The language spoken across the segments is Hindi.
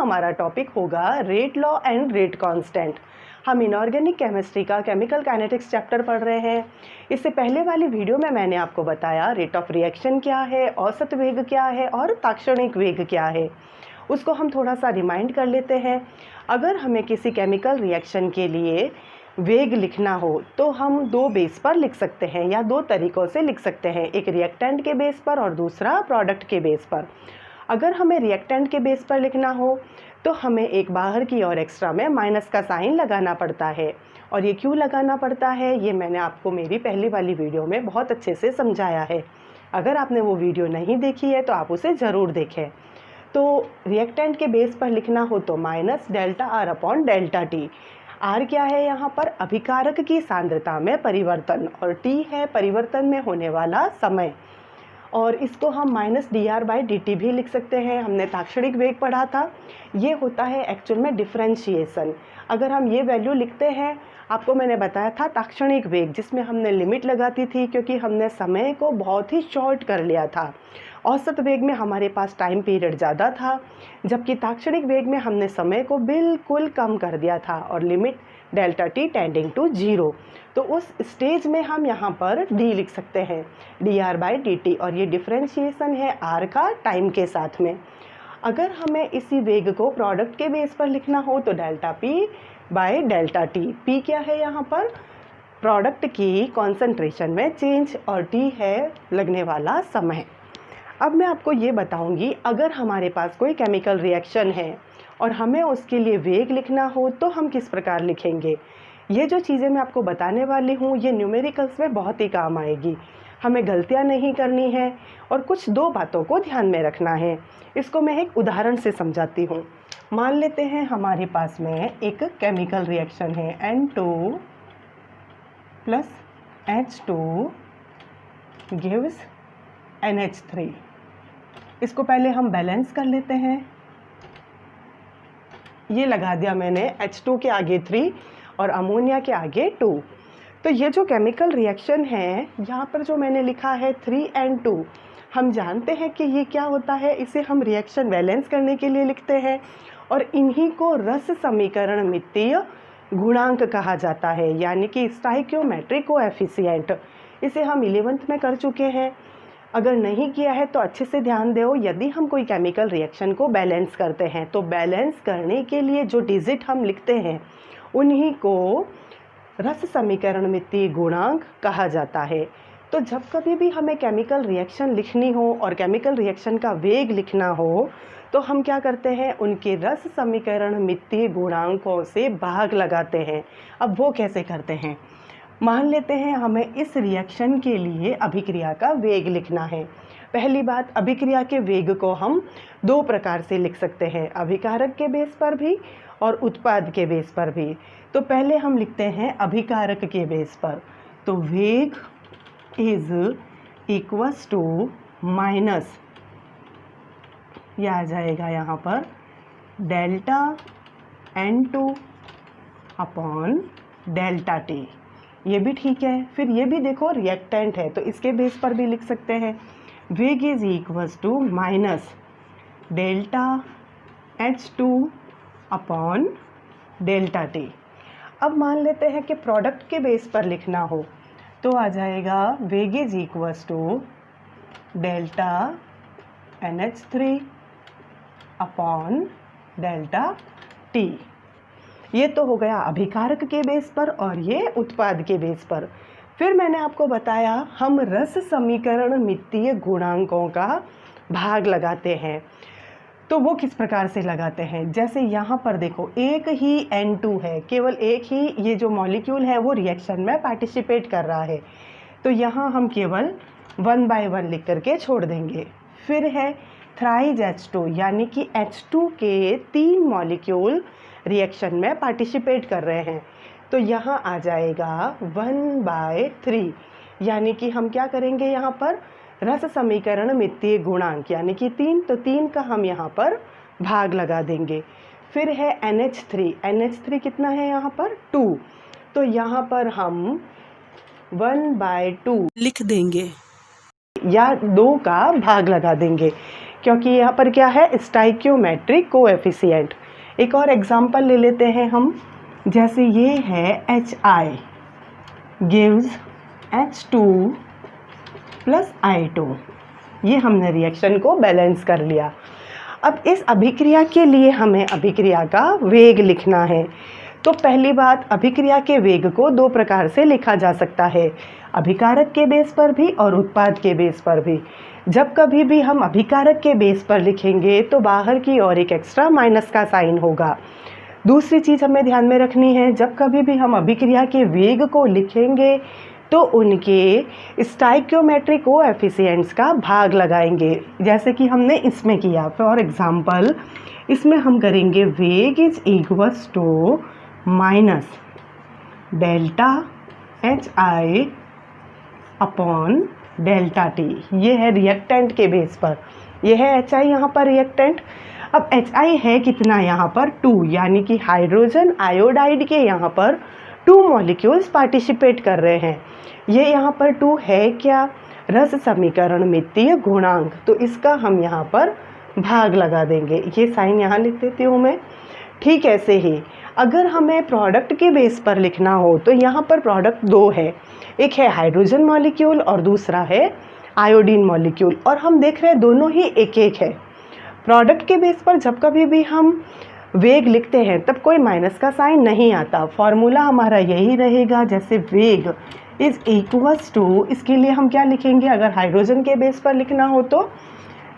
हमारा टॉपिक होगा rate law and rate constant. हम इनऑर्गेनिक केमिस्ट्री का केमिकल काइनेटिक्स चैप्टर पढ़ रहे हैं। इससे पहले वाली वीडियो में मैंने आपको बताया रेट ऑफ रिएक्शन क्या है, औसत वेग क्या है और ताक्षणिक वेग क्या है। उसको हम थोड़ा सा रिमाइंड कर लेते हैं। अगर हमें किसी केमिकल रिएक्शन के लिए वेग लिखना हो तो हम दो बेस पर लिख सकते हैं या दो तरीक़ों से लिख सकते हैं, एक रिएक्टेंट के बेस पर और दूसरा प्रोडक्ट के बेस पर। अगर हमें रिएक्टेंट के बेस पर लिखना हो तो हमें एक बाहर की और एक्स्ट्रा में माइनस का साइन लगाना पड़ता है। और ये क्यों लगाना पड़ता है ये मैंने आपको मेरी पहली वाली वीडियो में बहुत अच्छे से समझाया है। अगर आपने वो वीडियो नहीं देखी है तो आप उसे ज़रूर देखें। तो रिएक्टेंट के बेस पर लिखना हो तो minus delta r upon delta t. R क्या है यहाँ पर? अभिकारक की सांद्रता में परिवर्तन, और टी है परिवर्तन में होने वाला समय। और इसको हम minus D R by D T भी लिख सकते हैं। हमने ताक्षणिक वेग पढ़ा था, ये होता है एक्चुअल में डिफरेंशिएशन। अगर हम ये वैल्यू लिखते हैं, आपको मैंने बताया था ताक्षणिक वेग जिसमें हमने लिमिट लगाती थी क्योंकि हमने समय को बहुत ही शॉर्ट कर लिया था। औसत वेग में हमारे पास टाइम पीरियड ज़्यादा था, जबकि ताक्षणिक वेग में हमने समय को बिल्कुल कम कर दिया था और limit delta t tending to 0। तो उस स्टेज में हम यहाँ पर डी लिख सकते हैं, D R by D T, और ये डिफरेंशिएशन है आर का टाइम के साथ में। अगर हमें इसी वेग को प्रोडक्ट के बेस पर लिखना हो तो delta P by delta T. P क्या है यहाँ पर? प्रोडक्ट की कॉन्सेंट्रेशन में चेंज, और टी है लगने वाला समय। अब मैं आपको ये बताऊंगी, अगर हमारे पास कोई केमिकल रिएक्शन है और हमें उसके लिए वेग लिखना हो तो हम किस प्रकार लिखेंगे। ये जो चीज़ें मैं आपको बताने वाली हूँ ये न्यूमेरिकल्स में बहुत ही काम आएगी। हमें गलतियाँ नहीं करनी है और कुछ दो बातों को ध्यान में रखना है। इसको मैं एक उदाहरण से समझाती हूँ। मान लेते हैं हमारे पास में एक केमिकल रिएक्शन है N2 plus H2 gives NH3। इसको पहले हम बैलेंस कर लेते हैं। ये लगा दिया मैंने H2 के आगे 3 और अमोनिया के आगे 2। तो ये जो केमिकल रिएक्शन है यहाँ पर जो मैंने लिखा है 3N2, हम जानते हैं कि ये क्या होता है। इसे हम रिएक्शन बैलेंस करने के लिए लिखते हैं और इन्हीं को रस समीकरणमितीय गुणांक कहा जाता है, यानी कि स्टाइकियोमेट्रिक कोएफिशिएंट। इसे हम 11th में कर चुके हैं। अगर नहीं किया है तो अच्छे से ध्यान दो। यदि हम कोई केमिकल रिएक्शन को बैलेंस करते हैं तो बैलेंस करने के लिए जो डिजिट हम लिखते हैं उन्हीं को रस समीकरणमितीय गुणांक कहा जाता है। तो जब कभी भी हमें केमिकल रिएक्शन लिखनी हो और केमिकल रिएक्शन का वेग लिखना हो तो हम क्या करते हैं, उनके रस समीकरणमितीय गुणांकों से भाग लगाते हैं। अब वो कैसे करते हैं? मान लेते हैं हमें इस रिएक्शन के लिए अभिक्रिया का वेग लिखना है। पहली बात, अभिक्रिया के वेग को हम दो प्रकार से लिख सकते हैं, अभिकारक के बेस पर भी और उत्पाद के बेस पर भी। तो पहले हम लिखते हैं अभिकारक के बेस पर। तो वेग इज इक्वल्स टू माइनस, यह आ जाएगा यहाँ पर delta N2 upon delta t. ये भी ठीक है। फिर ये भी देखो रिएक्टेंट है तो इसके बेस पर भी लिख सकते हैं, वेग is equals to minus delta H2 upon delta t. अब मान लेते हैं कि प्रोडक्ट के बेस पर लिखना हो तो आ जाएगा वेग is equals to delta NH3 upon delta t. ये तो हो गया अभिकारक के बेस पर और ये उत्पाद के बेस पर। फिर मैंने आपको बताया हम रस समीकरणमितीय गुणांकों का भाग लगाते हैं। तो वो किस प्रकार से लगाते हैं, जैसे यहाँ पर देखो एक ही N2 है, केवल एक ही ये जो मॉलिक्यूल है वो रिएक्शन में पार्टिसिपेट कर रहा है, तो यहाँ हम केवल 1 by 1 लिख करके छोड़ देंगे। फिर है थ्राइज H2, यानी कि H2 के 3 मॉलिक्यूल रिएक्शन में पार्टिसिपेट कर रहे हैं, तो यहाँ आ जाएगा 1 by 3, यानी कि हम क्या करेंगे यहाँ पर रस समीकरणमितीय गुणांक यानी कि 3, तो 3 का हम यहाँ पर भाग लगा देंगे। फिर है NH3, NH3 कितना है यहाँ पर 2, तो यहाँ पर हम 1 by 2 लिख देंगे या 2 का भाग लगा देंगे, क्योंकि यहाँ पर क्या है, स्टाइक्योमेट्रिक कोएफिशिएंट। एक और एग्जांपल ले लेते हैं हम, जैसे ये है HI gives H2 plus I2। ये हमने रिएक्शन को बैलेंस कर लिया। अब इस अभिक्रिया के लिए हमें अभिक्रिया का वेग लिखना है। तो पहली बात, अभिक्रिया के वेग को दो प्रकार से लिखा जा सकता है, अभिकारक के बेस पर भी और उत्पाद के बेस पर भी। जब कभी भी हम अभिकारक के बेस पर लिखेंगे तो बाहर की ओर एक एक्स्ट्रा माइनस का साइन होगा। दूसरी चीज़ हमें ध्यान में रखनी है, जब कभी भी हम अभिक्रिया के वेग को लिखेंगे तो उनके स्टाइक्योमेट्रिक कोएफिशिएंट्स का भाग लगाएंगे, जैसे कि हमने इसमें किया। फॉर एग्जांपल इसमें हम करेंगे वेग is equals to minus delta HI upon delta T। ये है रिएक्टेंट के बेस पर, ये है HI यहाँ पर रिएक्टेंट। अब HI है कितना यहाँ पर 2, यानी कि हाइड्रोजन आयोडाइड के यहाँ पर 2 मॉलिक्यूल्स पार्टिसिपेट कर रहे हैं। ये यहाँ पर 2 है क्या, रस समीकरण मितीय गुणांक, तो इसका हम यहाँ पर भाग लगा देंगे। ये साइन यहाँ लिख देती हूँ मैं। ठीक ऐसे ही अगर हमें प्रोडक्ट के बेस पर लिखना हो तो यहाँ पर प्रोडक्ट 2 है, एक है हाइड्रोजन मॉलिक्यूल और दूसरा है आयोडीन मॉलिक्यूल, और हम देख रहे हैं दोनों ही एक एक है। प्रोडक्ट के बेस पर जब कभी भी हम वेग लिखते हैं तब कोई माइनस का साइन नहीं आता, फॉर्मूला हमारा यही रहेगा। जैसे वेग इज इक्वल्स टू, इसके लिए हम क्या लिखेंगे, अगर हाइड्रोजन के बेस पर लिखना हो तो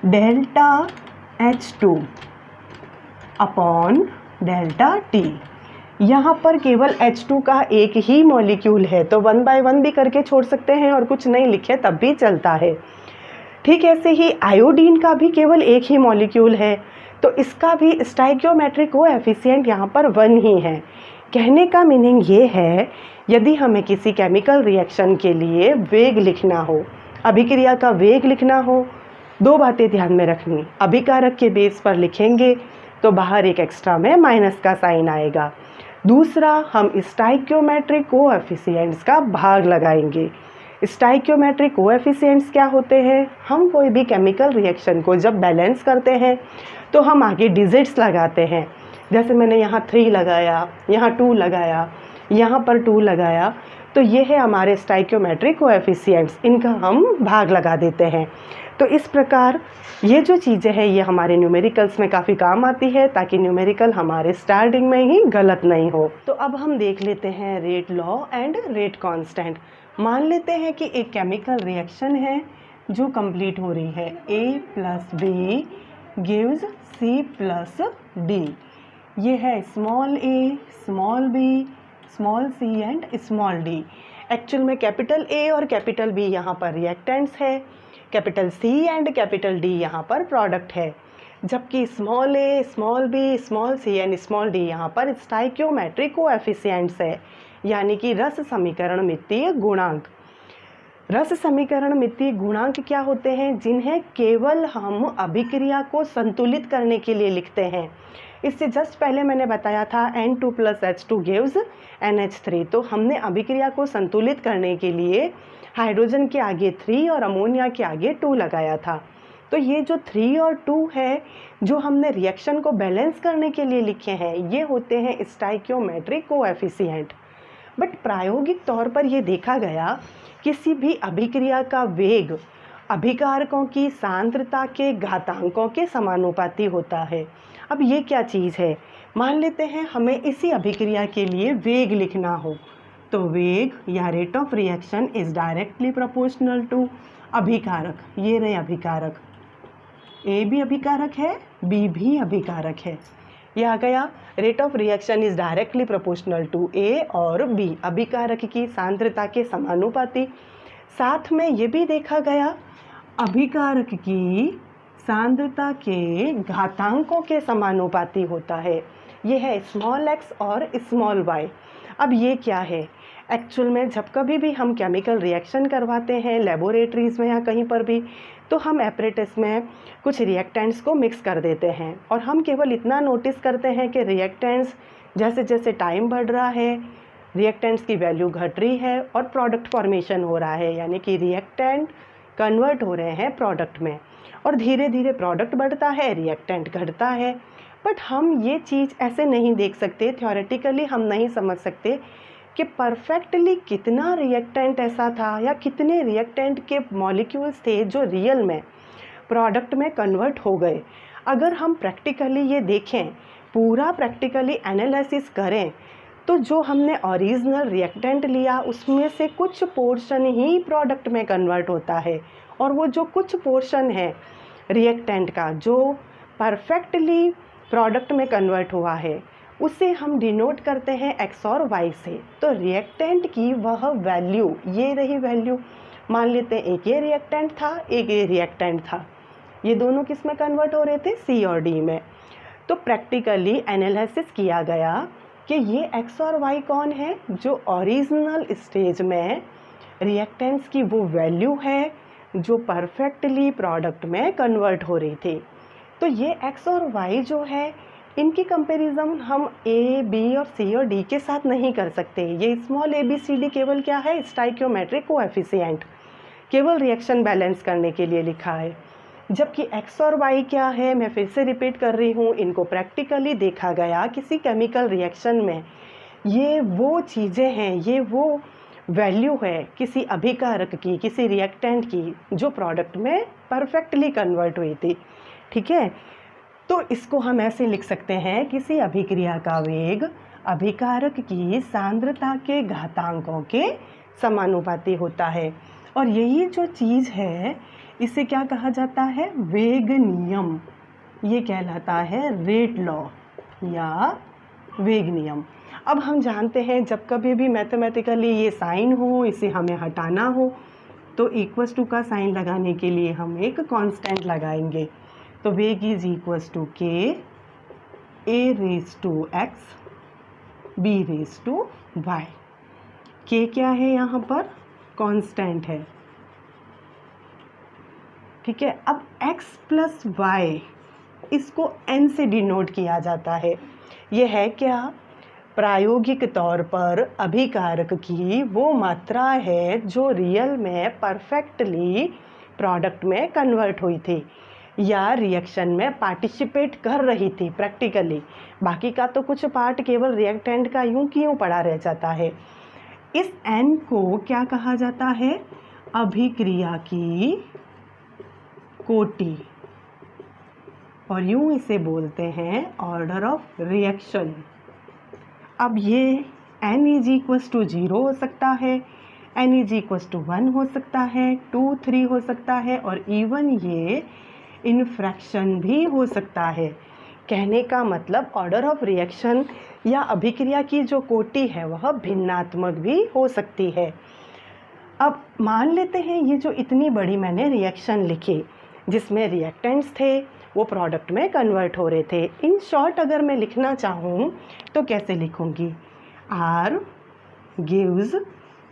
delta H2 upon delta T। यहाँ पर केवल H2 का एक ही मॉलिक्यूल है तो 1 बाय 1 भी करके छोड़ सकते हैं और कुछ नहीं लिखे तब भी चलता है। ठीक ऐसे ही आयोडीन का भी केवल एक ही मॉलिक्यूल है तो इसका भी स्टाइक्योमेट्रिक कोएफिशिएंट यहाँ पर 1 ही है। कहने का मीनिंग ये है, यदि हमें किसी केमिकल रिएक्शन के लिए वेग लिखना हो, अभिक्रिया का वेग लिखना हो, दो बातें ध्यान में रखनी। अभिकारक के बेस पर लिखेंगे तो बाहर एक एक्स्ट्रा में माइनस का साइन आएगा। दूसरा, हम स्टाइक्योमेट्रिक कोएफिशिएंट्स का भाग लगाएंगे। स्टाइक्योमेट्रिक कोएफिशिएंट्स क्या होते हैं, हम कोई भी केमिकल रिएक्शन को जब बैलेंस करते हैं तो हम आगे डिजिट्स लगाते हैं। जैसे मैंने यहाँ 3 लगाया, यहाँ 2 लगाया, यहाँ पर 2 लगाया, तो ये है हमारे स्टाइक्योमेट्रिक कोएफिशिएंट्स, इनका हम भाग लगा देते हैं। तो इस प्रकार ये जो चीज़ें हैं ये हमारे न्यूमेरिकल्स में काफ़ी काम आती है, ताकि न्यूमेरिकल हमारे स्टार्टिंग में ही गलत नहीं हो। तो अब हम देख लेते हैं rate law and rate constant. मान लेते हैं कि एक केमिकल रिएक्शन है जो कंप्लीट हो रही है, A plus B gives C plus D। ये है small a, small b, small c and small d। Actual में कैपिटल A और कैपिटल B यहाँ पर रिएक्टेंट्स है, capital C and capital D यहाँ पर प्रोडक्ट है, जबकि small a, small b, small c and small d यहाँ पर स्टाइक्योमेट्रिक कोएफिशिएंट्स है, यानी कि रस समीकरण मितीय गुणांक। रस समीकरण मितीय गुणांक क्या होते हैं, जिन्हें केवल हम अभिक्रिया को संतुलित करने के लिए लिखते हैं। इससे जस्ट पहले मैंने बताया था N2 plus H2 gives NH3, तो हमने अभिक्रिया को संतुलित करने के लिए हाइड्रोजन के आगे 3 और अमोनिया के आगे 2 लगाया था। तो ये जो 3 और 2 है जो हमने रिएक्शन को बैलेंस करने के लिए लिखे हैं, ये होते हैं स्टाइक्योमेट्रिक कोएफिशिएंट। बट प्रायोगिक तौर पर ये देखा गया किसी भी अभिक्रिया का वेग अभिकारकों की सांद्रता के घातांकों के समानुपाती होता है। अब ये क्या चीज़ है, मान लेते हैं हमें इसी अभिक्रिया के लिए वेग लिखना हो, तो वेग या rate of reaction is directly proportional to अभिकारक। ये रहे अभिकारक, ए भी अभिकारक है, बी भी अभिकारक है। ये आ गया rate of reaction is directly proportional to A और बी, अभिकारक की सांद्रता के समानुपाती। साथ में ये भी देखा गया अभिकारक की सांद्रता के घातांकों के समानुपाती होता है। ये है स्मॉल x और स्मॉल y। अब ये क्या है, एक्चुअल में जब कभी भी हम केमिकल रिएक्शन करवाते हैं लेबोरेटरीज़ में या कहीं पर भी, तो हम एपरेटस में कुछ रिएक्टेंट्स को मिक्स कर देते हैं और हम केवल इतना नोटिस करते हैं कि रिएक्टेंट्स जैसे जैसे टाइम बढ़ रहा है रिएक्टेंट्स की वैल्यू घट रही है और प्रोडक्ट फॉर्मेशन हो रहा है, यानी कि रिएक्टेंट कन्वर्ट हो रहे हैं प्रोडक्ट में, और धीरे धीरे प्रोडक्ट बढ़ता है, रिएक्टेंट घटता है। बट हम ये चीज़ ऐसे नहीं देख सकते, थ्योरेटिकली हम नहीं समझ सकते कि परफेक्टली कितना रिएक्टेंट ऐसा था या कितने रिएक्टेंट के मॉलिक्यूल्स थे जो रियल में प्रोडक्ट में कन्वर्ट हो गए। अगर हम प्रैक्टिकली ये देखें, पूरा प्रैक्टिकली एनालिसिस करें, तो जो हमने ओरिजिनल रिएक्टेंट लिया उसमें से कुछ पोर्शन ही प्रोडक्ट में कन्वर्ट होता है, और वो जो कुछ पोर्शन है रिएक्टेंट का जो परफेक्टली प्रोडक्ट में कन्वर्ट हुआ है, उसे हम डिनोट करते हैं x और y से। तो रिएक्टेंट की वह वैल्यू, ये रही वैल्यू, मान लेते हैं एक ये रिएक्टेंट था, एक ये रिएक्टेंट था, ये दोनों किस में कन्वर्ट हो रहे थे, C और D में। तो प्रैक्टिकली एनालिसिस किया गया कि ये x और y कौन है, जो ओरिजिनल स्टेज में रिएक्टेंट्स की वो वैल्यू है जो परफेक्टली प्रोडक्ट में कन्वर्ट हो रही थी। तो ये x और y जो है, इनकी कंपैरिजन हम A, B और C और D के साथ नहीं कर सकते। ये small a b c d केवल क्या है, स्टाइकियोमेट्रिक कोएफिशिएंट, केवल रिएक्शन बैलेंस करने के लिए लिखा है। जबकि x और y क्या है, मैं फिर से रिपीट कर रही हूँ, इनको प्रैक्टिकली देखा गया किसी केमिकल रिएक्शन में, ये वो चीज़ें हैं, ये वो वैल्यू है किसी अभिकारक की, किसी रिएक्टेंट की जो प्रोडक्ट में परफेक्टली कन्वर्ट हुई थी। ठीक है, तो इसको हम ऐसे लिख सकते हैं, किसी अभिक्रिया का वेग अभिकारक की सांद्रता के घातांकों के समानुपाती होता है। और यही जो चीज़ है इसे क्या कहा जाता है, वेग नियम। ये कहलाता है रेट लॉ या वेग नियम। अब हम जानते हैं जब कभी भी मैथमेटिकली ये साइन हो, इसे हमें हटाना हो, तो इक्वल्स टू का साइन लगाने के लिए हम एक कांस्टेंट लगाएंगे। तो वेग is equals to K A raise to X B raise to Y. K क्या है, यहाँ पर कांस्टेंट है। ठीक है, अब x प्लस वाई इसको n से डिनोट किया जाता है। ये है क्या, प्रायोगिक तौर पर अभिकारक की वो मात्रा है जो रियल में परफेक्टली प्रोडक्ट में कन्वर्ट हुई थी या रिएक्शन में पार्टिसिपेट कर रही थी प्रैक्टिकली। बाकी का तो कुछ पार्ट केवल रिएक्टेंट का यूं की यूं पड़ा रह जाता है। इस n को क्या कहा जाता है, अभिक्रिया की कोटि, और यूं इसे बोलते हैं ऑर्डर ऑफ रिएक्शन। अब ये n इज इक्वल्स टू 0 हो सकता है, n इज इक्वल्स टू 1 हो सकता है, 2, 3 हो सकता है, और इवन ये इनफ्रैक्शन भी हो सकता है। कहने का मतलब ऑर्डर ऑफ रिएक्शन या अभिक्रिया की जो कोटि है वह भिन्नात्मक भी हो सकती है। अब मान लेते हैं ये जो इतनी बड़ी मैंने रिएक्शन लिखी जिसमें रिएक्टेंट्स थे वो प्रोडक्ट में कन्वर्ट हो रहे थे। इन शॉर्ट अगर मैं लिखना चाहूँ तो कैसे लिखूँगी, R gives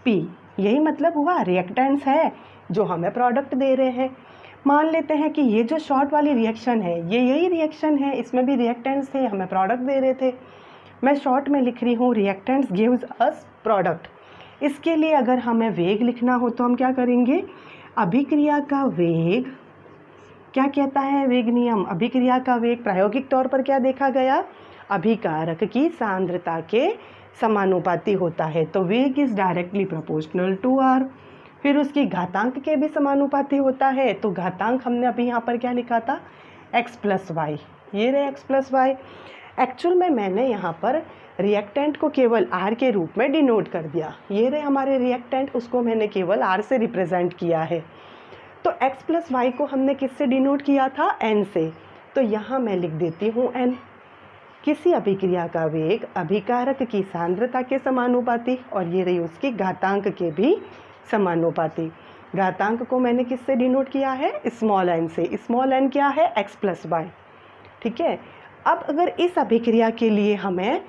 P, यही मतलब हुआ, रिएक्टेंट्स है जो हमें प्रोडक्ट दे रहे हैं। मान लेते हैं कि ये जो शॉर्ट वाली रिएक्शन है ये यही रिएक्शन है, इसमें भी रिएक्टेंट्स थे, हमें प्रोडक्ट दे रहे थे। मैं शॉर्ट में लिख रही हूँ रिएक्टेंट्स गिव्स अस प्रोडक्ट। इसके लिए अगर हमें वेग लिखना हो तो हम क्या करेंगे, अभिक्रिया का वेग क्या कहता है, वेग नियम, अभिक्रिया का वेग प्रायोगिक तौर पर क्या देखा गया, अभिकारक की सांद्रता के समानुपाती होता है। तो वेग is directly proportional to r, फिर उसकी घातांक के भी समानुपाती होता है। तो घातांक हमने अभी यहाँ पर क्या लिखा था, x प्लस वाई, ये रहे x प्लस वाई। एक्चुअल में मैंने यहाँ पर रिएक्टेंट को केवल r के रूप में डिनोट कर दिया, ये रहे हमारे रिएक्टेंट, उसको मैंने केवल r से रिप्रेजेंट किया है। तो x प्लस वाई को हमने किससे डिनोट किया था, n से। तो यहाँ मैं लिख देती हूँ n। किसी अभिक्रिया का वेग अभिकारक की सांद्रता के समानुपाती, और ये रही उसकी घातांक के भी समानुपाती। घातांक को मैंने किससे डिनोट किया है, स्मॉल n से। स्मॉल n क्या है, x प्लस वाई। ठीक है, अब अगर इस अभिक्रिया के लिए हमें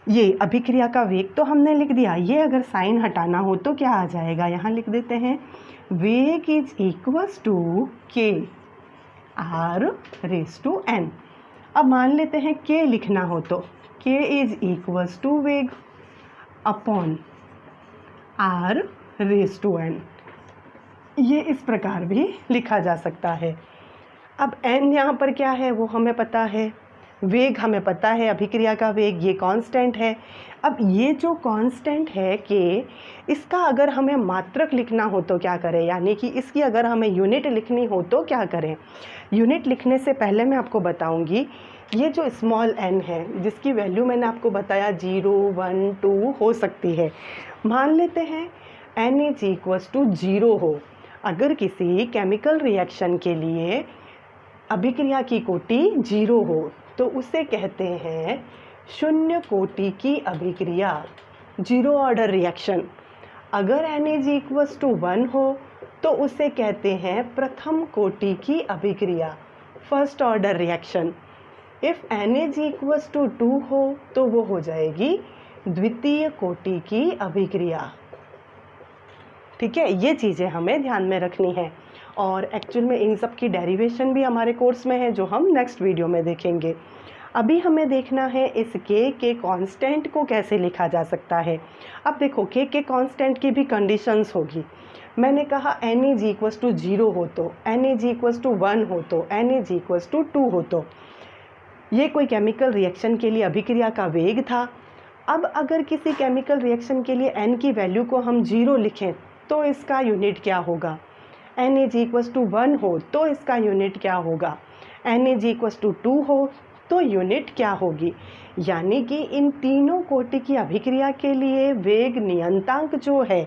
ये अभिक्रिया का वेग तो हमने लिख दिया, ये अगर साइन हटाना हो तो क्या आ जाएगा, यहाँ लिख देते हैं वेग इज इक्वल्स टू के r रेज टू n। अब मान लेते हैं k लिखना हो तो k इज इक्वल्स टू वेग upon r raise to n। ये इस प्रकार भी लिखा जा सकता है। अब n यहाँ पर क्या है वो हमें पता है, वेग हमें पता है, अभिक्रिया का वेग ये कांस्टेंट है। अब ये जो कांस्टेंट है कि इसका अगर हमें मात्रक लिखना हो तो क्या करें, यानी कि इसकी अगर हमें यूनिट लिखनी हो तो क्या करें। यूनिट लिखने से पहले मैं आपको बताऊंगी, ये जो स्मॉल n है जिसकी वैल्यू मैंने आपको बताया 0, 1, 2 हो सकती है। मान लेते हैं n = 0 हो। अगर किसी केमिकल रिएक्शन के लिए अभिक्रिया की कोटि 0 हो तो उसे कहते हैं शून्य कोटि की अभिक्रिया, 0 ऑर्डर रिएक्शन। अगर n = 1 हो तो उसे कहते हैं प्रथम कोटि की अभिक्रिया, first order reaction. If n = 2 हो तो वो हो जाएगी द्वितीय कोटि की अभिक्रिया। ठीक है, ये चीज़ें हमें ध्यान में रखनी है और एक्चुअल में इन सब की डेरिवेशन भी हमारे कोर्स में है जो हम नेक्स्ट वीडियो में देखेंगे। अभी हमें देखना है इस k के कांस्टेंट को कैसे लिखा जा सकता है। अब देखो k के कांस्टेंट की भी कंडीशंस होगी। मैंने कहा n = 0 हो तो, n = 1 हो तो, n = 2 हो तो। ये कोई केमिकल रिएक्शन के लिए अभिक्रिया का वेग था। अब अगर किसी केमिकल रिएक्शन के लिए n की वैल्यू को हम 0 लिखें तो इसका यूनिट क्या होगा, n = 1 हो तो इसका यूनिट क्या होगा, n = 2 हो तो यूनिट क्या होगी। यानी कि इन तीनों कोटि की अभिक्रिया के लिए वेग नियंतांक जो है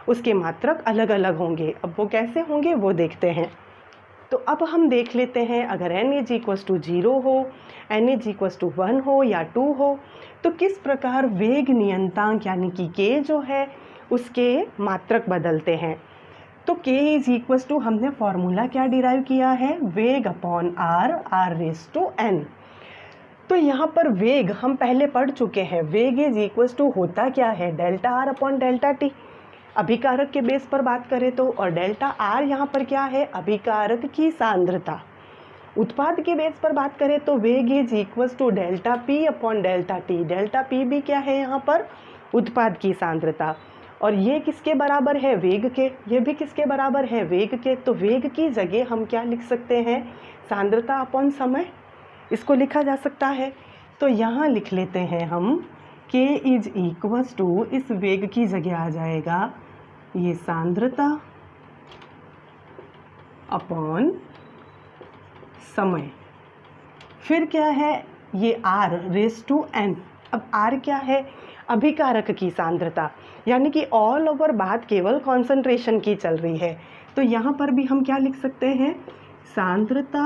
उसके मात्रक अलग अलग होंगे। अब वो कैसे होंगे वो देखते हैं। तो अब हम देख लेते हैं, अगर n = 0 हो, n = 1 हो या 2 हो तो किस प्रकार वेग नियंतांक यानी कि k जो है उसके मात्रक बदलते हैं। तो k = हमने फॉर्मूला क्या डिराइव किया है, वेग अपॉन r, r⁴n। तो यहाँ पर वेग हम पहले पढ़ चुके हैं, वेग = होता क्या है, delta r upon delta t अभिकारक के बेस पर बात करें तो, और डेल्टा r यहाँ पर क्या है, अभिकारक की सांद्रता। उत्पाद के बेस पर बात करें तो वेग = delta p upon delta t, delta p भी क्या है यहाँ पर, उत्पाद की सांद्रता। और ये किसके बराबर है, वेग के, ये भी किसके बराबर है, वेग के। तो वेग की जगह हम क्या लिख सकते हैं, सांद्रता अपॉन समय, इसको लिखा जा सकता है। तो यहाँ लिख लेते हैं हम k = इस वेग की जगह आ जाएगा ये सांद्रता अपॉन समय। फिर क्या है, ये r⁴n। अब r क्या है, अभिकारक की सांद्रता, यानी कि ऑल ओवर बात केवल कॉन्सेंट्रेशन की चल रही है। तो यहाँ पर भी हम क्या लिख सकते हैं, सांद्रता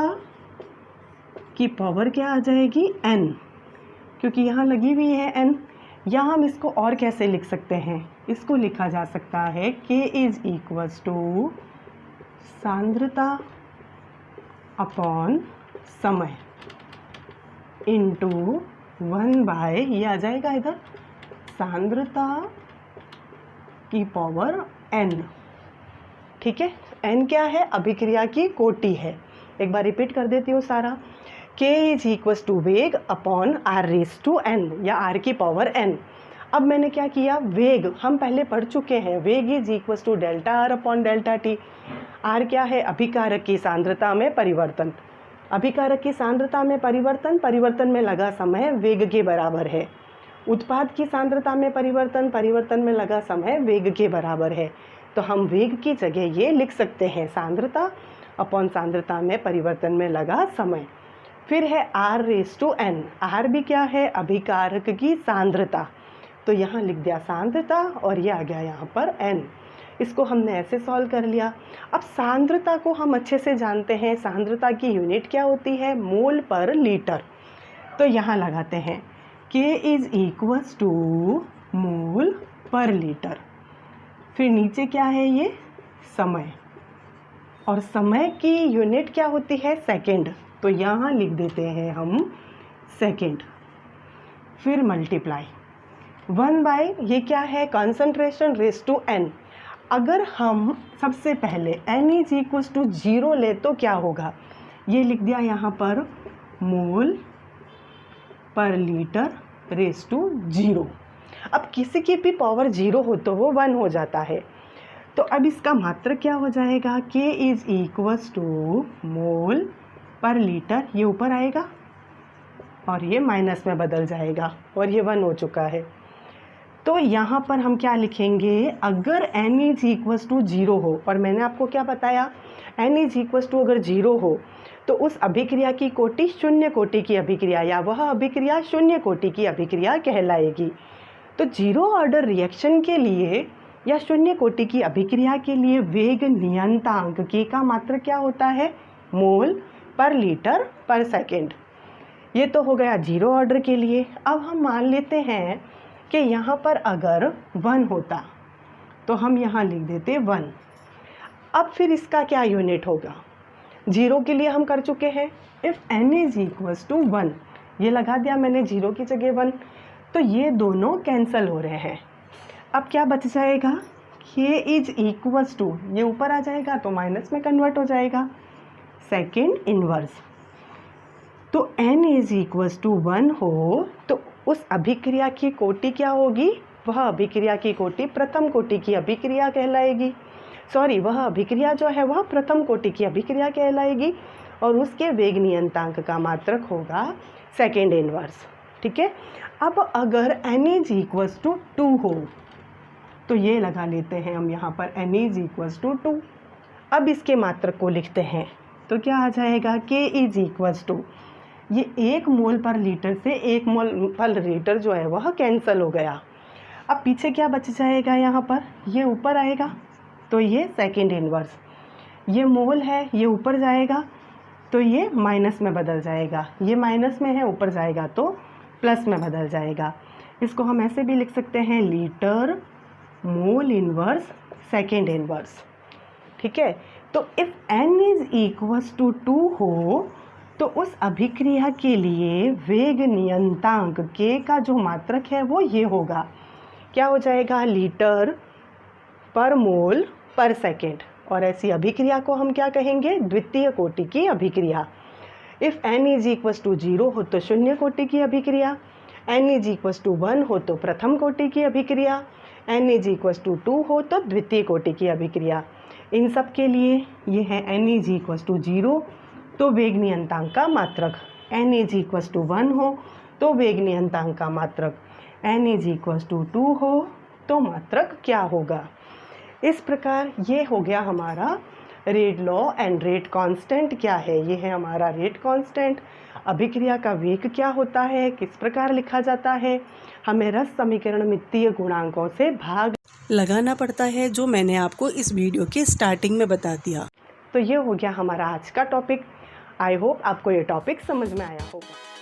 की पावर क्या आ जाएगी, n, क्योंकि यहाँ लगी हुई है n। यहाँ हम इसको और कैसे लिख सकते हैं, इसको लिखा जा सकता है k = सांद्रता अपॉन समय इंटू 1/, ये आ जाएगा इधर सांद्रता की पावर n। ठीक है, n क्या है, अभिक्रिया की कोटि है। एक बार रिपीट कर देती हूँ सारा, k = वेग अपॉन r⁴n या r की पावर n। अब मैंने क्या किया, वेग हम पहले पढ़ चुके हैं, वेग = delta r upon delta t। r क्या है, अभिकारक की सांद्रता में परिवर्तन, अभिकारक की सांद्रता में परिवर्तन, परिवर्तन में लगा समय वेग के बराबर है। उत्पाद की सांद्रता में परिवर्तन, परिवर्तन में लगा समय वेग के बराबर है। तो हम वेग की जगह ये लिख सकते हैं, सांद्रता अपॉन सांद्रता में परिवर्तन में लगा समय। फिर है r⁴n, r भी क्या है, अभिकारक की सांद्रता। तो यहाँ लिख दिया सांद्रता और ये आ गया यहाँ पर n। इसको हमने ऐसे सॉल्व कर लिया। अब सांद्रता को हम अच्छे से जानते हैं, सांद्रता की यूनिट क्या होती है, मोल पर लीटर। तो यहाँ लगाते हैं k = मोल पर लीटर। फिर नीचे क्या है, ये समय, और समय की यूनिट क्या होती है, सेकंड। तो यहाँ लिख देते हैं हम सेकंड। फिर मल्टीप्लाई 1/, ये क्या है, कंसंट्रेशन ⁴n। अगर हम सबसे पहले n = 0 ले तो क्या होगा, ये लिख दिया यहाँ पर मोल पर लीटर ⁴0। अब किसी की भी पावर 0 हो तो वो 1 हो जाता है। तो अब इसका मात्रक क्या हो जाएगा, K इज इक्वल्स टू मोल पर लीटर, ये ऊपर आएगा और ये माइनस में बदल जाएगा और ये 1 हो चुका है। तो यहाँ पर हम क्या लिखेंगे, अगर n इज इक्वल्स टू 0 हो, और मैंने आपको क्या बताया, n इज इक्वल्स टू अगर 0 हो तो उस अभिक्रिया की कोटि शून्य कोटि की अभिक्रिया या वह अभिक्रिया शून्य कोटि की अभिक्रिया कहलाएगी। तो 0 ऑर्डर रिएक्शन के लिए या शून्य कोटि की अभिक्रिया के लिए वेग नियतांक K का मात्रक क्या होता है, मोल पर लीटर पर सेकेंड। ये तो हो गया 0 ऑर्डर के लिए। अब हम मान लेते हैं कि यहाँ पर अगर 1 होता तो हम यहाँ लिख देते 1। अब फिर इसका क्या यूनिट होगा, 0 के लिए हम कर चुके हैं, if n is equals to 1, ये लगा दिया मैंने 0 की जगह 1, तो ये दोनों कैंसिल हो रहे हैं। अब क्या बच जाएगा, k इज इक्वल्स टू, ये ऊपर आ जाएगा तो माइनस में कन्वर्ट हो जाएगा, सेकेंड इन्वर्स। तो n इज इक्वल्स टू 1 हो तो उस अभिक्रिया की कोटि क्या होगी, वह अभिक्रिया की कोटि प्रथम कोटि की अभिक्रिया कहलाएगी। वह अभिक्रिया जो है वह प्रथम कोटि की अभिक्रिया कहलाएगी और उसके वेग नियतांक का मात्रक होगा सेकेंड इन्वर्स। ठीक है। अब अगर n इज इक्वल्स टू 2 हो तो ये लगा लेते हैं हम यहाँ पर n इज इक्वल्स टू 2। अब इसके मात्रक को लिखते हैं तो क्या आ जाएगा, k इज इक्वल्स टू, ये 1 मोल पर लीटर से 1 मोल पर लीटर जो है वह कैंसिल हो गया। अब पीछे क्या बच जाएगा, यहाँ पर ये ऊपर आएगा तो ये सेकेंड इन्वर्स, ये मोल है ये ऊपर जाएगा तो ये माइनस में बदल जाएगा, ये माइनस में है ऊपर जाएगा तो प्लस में बदल जाएगा। इसको हम ऐसे भी लिख सकते हैं, litre mole inverse second inverse. ठीक है। तो if n is equals to 2 हो तो उस अभिक्रिया के लिए वेग नियतांक K का जो मात्रक है वो ये होगा, क्या हो जाएगा, लीटर पर मोल पर सेकेंड। और ऐसी अभिक्रिया को हम क्या कहेंगे, द्वितीय कोटि की अभिक्रिया। If n is equals to 0 हो तो शून्य कोटि की अभिक्रिया, n इज इक्वल्स टू 1 हो तो प्रथम कोटि की अभिक्रिया, n इज इक्वल्स टू 2 हो तो द्वितीय कोटि की अभिक्रिया। इन सब के लिए ये है n इज इक्वल्स टू 0 तो वेग नियतांक का मात्रक, n इज इक्वल्स टू 1 हो तो वेग नियतांक का मात्रक, n इज इक्वल्स टू 2 हो तो मात्रक क्या होगा। इस प्रकार ये हो गया हमारा rate law and rate constant क्या है, ये है हमारा रेट कांस्टेंट। अभिक्रिया का वेग क्या होता है, किस प्रकार लिखा जाता है, हमें रस समीकरण मितीय गुणांकों से भाग लगाना पड़ता है, जो मैंने आपको इस वीडियो के स्टार्टिंग में बता दिया। तो ये हो गया हमारा आज का टॉपिक। आई होप आपको ये टॉपिक समझ में आया होगा।